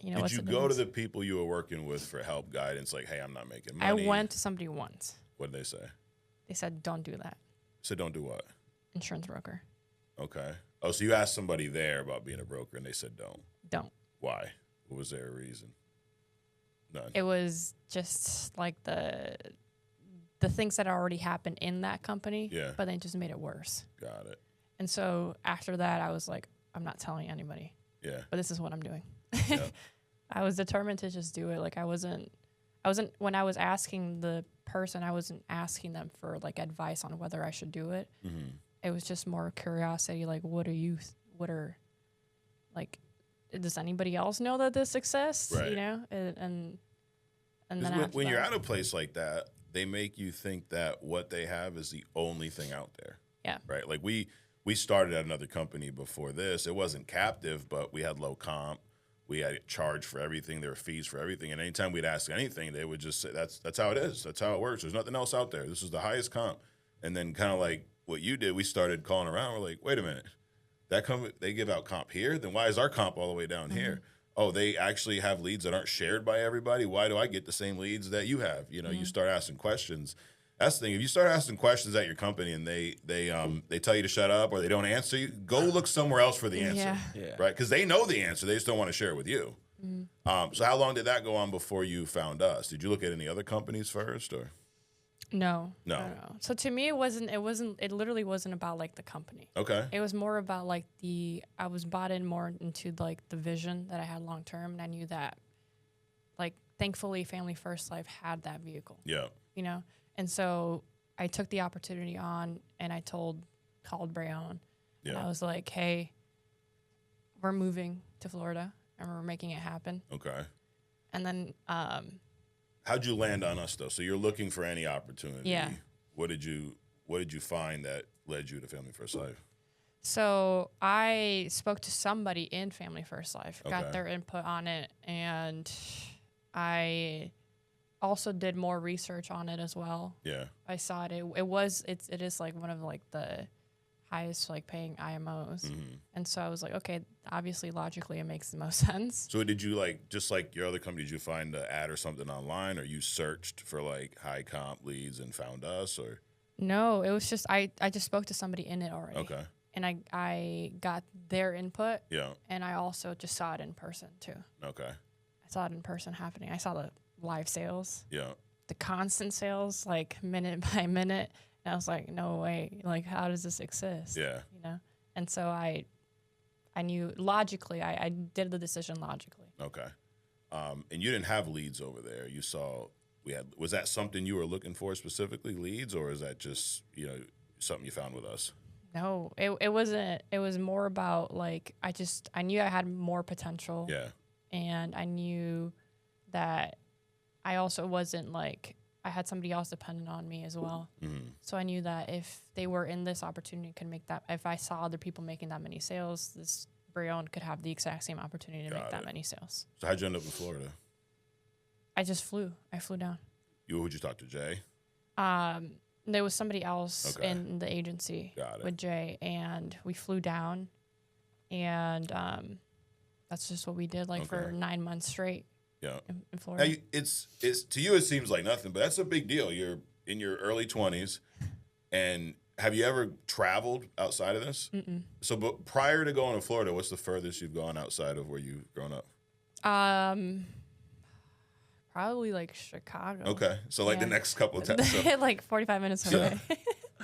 You know, Did what's you the go to difference? the people you were working with for help, guidance? Like, hey, I'm not making I money. went to somebody once. What did they say? They said, don't do that. So don't do what? Insurance broker. Okay. Oh, so you asked somebody there about being a broker, and they said don't. Don't. Why? What was their reason? None. It was just like the things that already happened in that company, Yeah. but they just made it worse. Got it. And so after that, I was like, I'm not telling anybody, Yeah. but this is what I'm doing. Yeah. I was determined to just do it. Like I wasn't, when I was asking the person, I wasn't asking them for like advice on whether I should do it. Mm-hmm. It was just more curiosity. Like, like, does anybody else know that this exists? Right. You know? And then When, after when you're that- at a place like that, they make you think that what they have is the only thing out there. Yeah. Right. Like we started at another company before this. It wasn't captive, but we had low comp. We had charged for everything. There were fees for everything. And anytime we'd ask anything, they would just say, that's how it is. That's how it works. There's nothing else out there. This is the highest comp. And then kind of like what you did, we started calling around. We're like, wait a minute. They give out comp here? Then why is our comp all the way down here? Oh, they actually have leads that aren't shared by everybody. Why do I get the same leads that you have? You know, you start asking questions. That's the thing. If you start asking questions at your company and they tell you to shut up or they don't answer you, go look somewhere else for the answer. Yeah. Right? Because they know the answer. They just don't want to share it with you. So how long did that go on before you found us? Did you look at any other companies first or? No. No. So to me, it literally wasn't about like the company. Okay. It was more about like I was bought in more into like the vision that I had long term. And I knew that like, thankfully Family First Life had that vehicle, Yeah. you know? And so I took the opportunity on and I called Breon and I Yeah. was like, hey, we're moving to Florida and we're making it happen. Okay. And then, How'd you land on us though? So you're looking for any opportunity. Yeah. What did you find that led you to Family First Life? So I spoke to somebody in Family First Life, Okay. got their input on it, and I also did more research on it as well. Yeah. I saw it. It is like one of like the highest like paying IMOs, and so I was like, okay, obviously logically it makes the most sense. So did you like, just like your other company, did you find an ad or something online or you searched for like high comp leads and found us or? No, it was just I just spoke to somebody in it already. Okay. And I got their input, Yeah. and I also just saw it in person too. Okay. I saw it in person happening. I saw the live sales, Yeah. the constant sales, like minute by minute. And I was like, no way. Like, how does this exist? Yeah. You know? And so I knew logically, I did the decision logically. Okay. And you didn't have leads over there. You saw was that something you were looking for specifically, leads, or is that just, something you found with us? No, it wasn't. It was more about like, I knew I had more potential. Yeah. And I knew that I also wasn't like, I had somebody else dependent on me as well. Mm-hmm. So I knew that if they were in this opportunity, could make that, if I saw other people making that many sales, this Breon could have the exact same opportunity to make that many sales. So how'd you end up in Florida? I just flew. I flew down. Who'd you talk to, Jay? There was somebody else Okay. in the agency Got it. with Jay, and we flew down, and that's just what we did, like for 9 months straight Yeah. in Florida. Now, it's to you, it seems like nothing, but that's a big deal. You're in your early 20s, and have you ever traveled outside of this? Mm-mm. So, but prior to going to Florida, what's the furthest you've gone outside of where you've grown up? Probably like Chicago. Okay, so like the Yeah. next couple of times. So, Like 45 minutes away.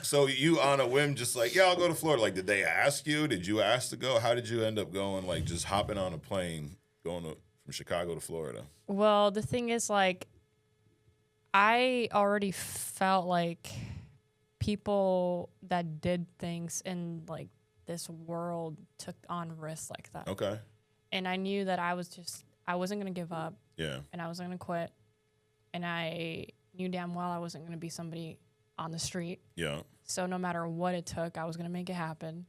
so you on a whim, just like, yeah, I'll go to Florida. Like, did they ask you? Did you ask to go? How did you end up going? Like, just hopping on a plane, going from Chicago to Florida? Well, the thing is, like, I already felt like people that did things in like this world took on risks like that. Okay. And I knew that I wasn't going to give up, Yeah. and I wasn't going to quit. And I knew damn well I wasn't going to be somebody on the street. Yeah. So no matter what it took, I was going to make it happen.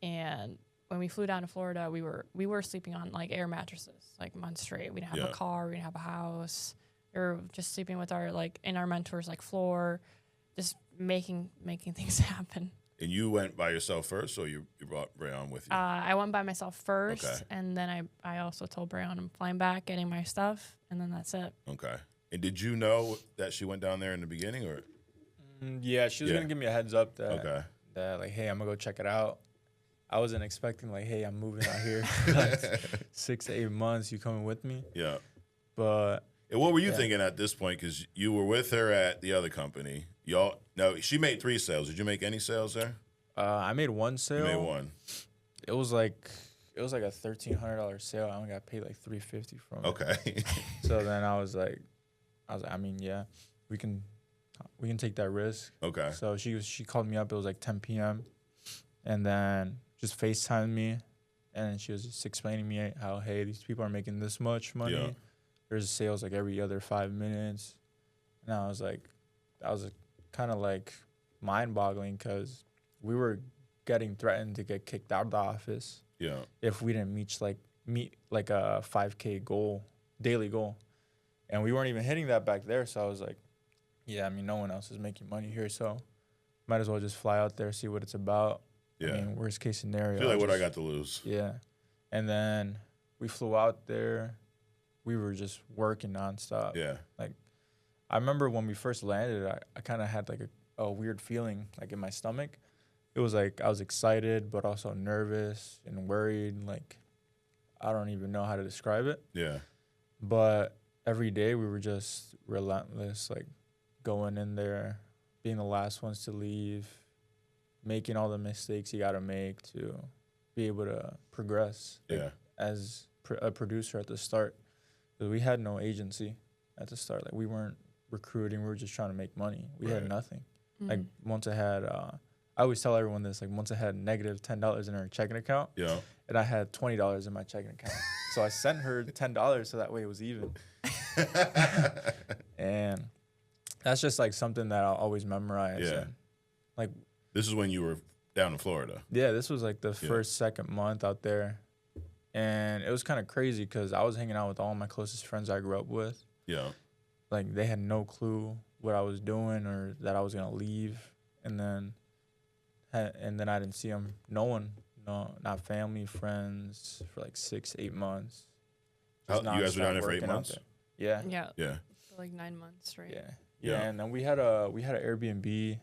And when we flew down to Florida, we were sleeping on like air mattresses, like months straight. We didn't have Yeah. a car, we didn't have a house. We were just sleeping with our like in our mentor's like floor, just making things happen. And you went by yourself first, or you brought Breon with you? I went by myself first, Okay. and then I also told Breon I'm flying back, getting my stuff, and then that's it. Okay. And did you know that she went down there in the beginning, or? Yeah, she was gonna give me a heads up that like, hey, I'm gonna go check it out. I wasn't expecting like, hey, I'm moving out here for like 6 to 8 months. You coming with me? Yeah. But and what were you thinking at this point? Because you were with her at the other company. No, she made 3 sales. Did you make any sales there? I made one sale. You made one. It was like a $1,300 sale. I only got paid like $350 from it. Okay. So then I was like, I mean, yeah, we can take that risk. Okay. So she called me up. It was like 10 p.m. and then just FaceTimed me, and she was just explaining to me how, hey, these people are making this much money. Yeah. There's sales like every other 5 minutes. And I was like, that was kind of like mind-boggling because we were getting threatened to get kicked out of the office. Yeah. If we didn't meet like a 5K goal, daily goal. And we weren't even hitting that back there. So I was like, yeah, I mean, no one else is making money here. So might as well just fly out there, see what it's about. Yeah. I mean, worst case scenario. I feel like what I got to lose. Yeah. And then we flew out there. We were just working nonstop. Yeah. Like, I remember when we first landed, I kind of had like a weird feeling like in my stomach. It was like I was excited, but also nervous and worried. Like, I don't even know how to describe it. Yeah. But every day we were just relentless, like going in there, being the last ones to leave, making all the mistakes you got to make to be able to progress. Yeah. As a producer at the start, because we had no agency at the start. Like, we weren't recruiting. We were just trying to make money. We had nothing. Like, once I had, I always tell everyone this, like, once I had negative $10 in her checking account, Yeah. and I had $20 in my checking account. So I sent her $10 so that way it was even. And that's just like something that I'll always memorize. Yeah. And, like, this is when you were down in Florida. Yeah, this was like the second month out there. And it was kind of crazy because I was hanging out with all my closest friends I grew up with. Yeah. Like, they had no clue what I was doing or that I was going to leave. And then I didn't see them. No one, not family, friends for like 6, 8 months. You guys were down there for 8 months? Yeah. Yeah. Yeah. For like 9 months, right? Yeah. Yeah. And then we had an Airbnb,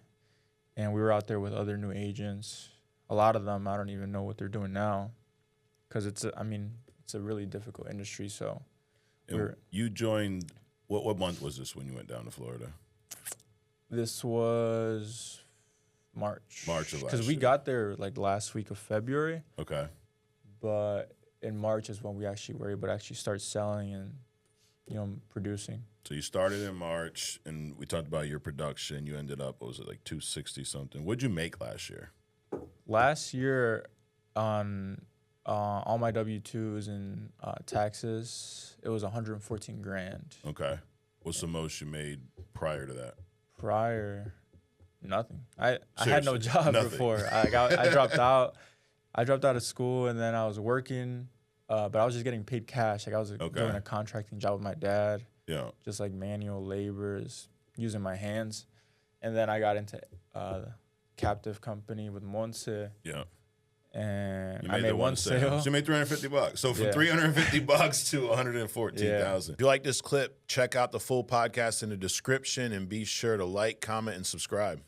and we were out there with other new agents. A lot of them, I don't even know what they're doing now, because it's a really difficult industry. So you joined. What month was this when you went down to Florida? This was March. March of last year. Because we got there like last week of February. Okay. But in March is when we actually were able to actually start selling and, producing. So you started in March, and we talked about your production. You ended up, what was it, like 260 something? What'd you make last year? Last year, on all my W-2s and taxes, it was $114,000. Okay. What's the most you made prior to that? Prior, nothing. I had no job nothing. before. I dropped out. I dropped out of school, and then I was working, but I was just getting paid cash. Like, I was doing a contracting job with my dad. Yeah. Just like manual labors, using my hands. And then I got into captive company with Monserat. Yeah. And I made one sale. So you made $350. So from $350 to $114,000. If you like this clip, check out the full podcast in the description, and be sure to like, comment, and subscribe.